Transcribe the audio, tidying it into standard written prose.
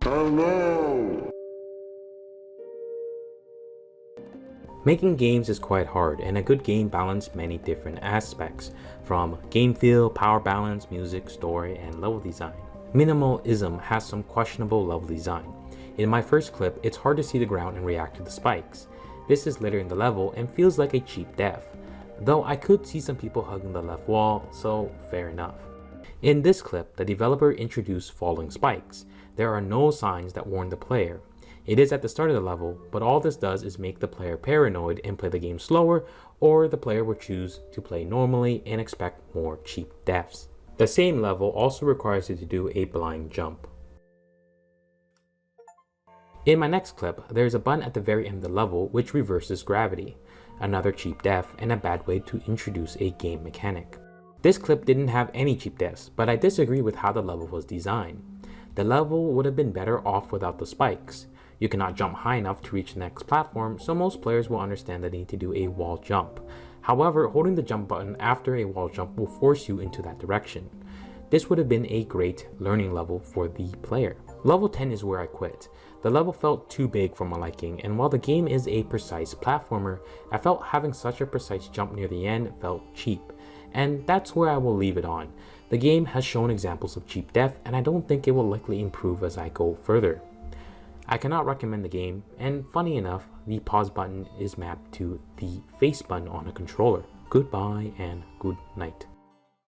Hello! Making games is quite hard, and a good game balances many different aspects, from game feel, power balance, music, story, and level design. Minimalism has some questionable level design. In my first clip, it's hard to see the ground and react to the spikes. This is littering the level and feels like a cheap death, though I could see some people hugging the left wall, so fair enough. In this clip, the developer introduced falling spikes. There are no signs that warn the player. It is at the start of the level, but all this does is make the player paranoid and play the game slower, or the player will choose to play normally and expect more cheap deaths. The same level also requires you to do a blind jump. In my next clip, there is a button at the very end of the level which reverses gravity, another cheap death and a bad way to introduce a game mechanic. This clip didn't have any cheap deaths, but I disagree with how the level was designed. The level would have been better off without the spikes. You cannot jump high enough to reach the next platform, so most players will understand the need to do a wall jump. However, holding the jump button after a wall jump will force you into that direction. This would have been a great learning level for the player. Level 10 is where I quit. The level felt too big for my liking, and while the game is a precise platformer, I felt having such a precise jump near the end felt cheap, and that's where I will leave it on. The game has shown examples of cheap death, and I don't think it will likely improve as I go further. I cannot recommend the game, and funny enough, the pause button is mapped to the face button on a controller. Goodbye and good night.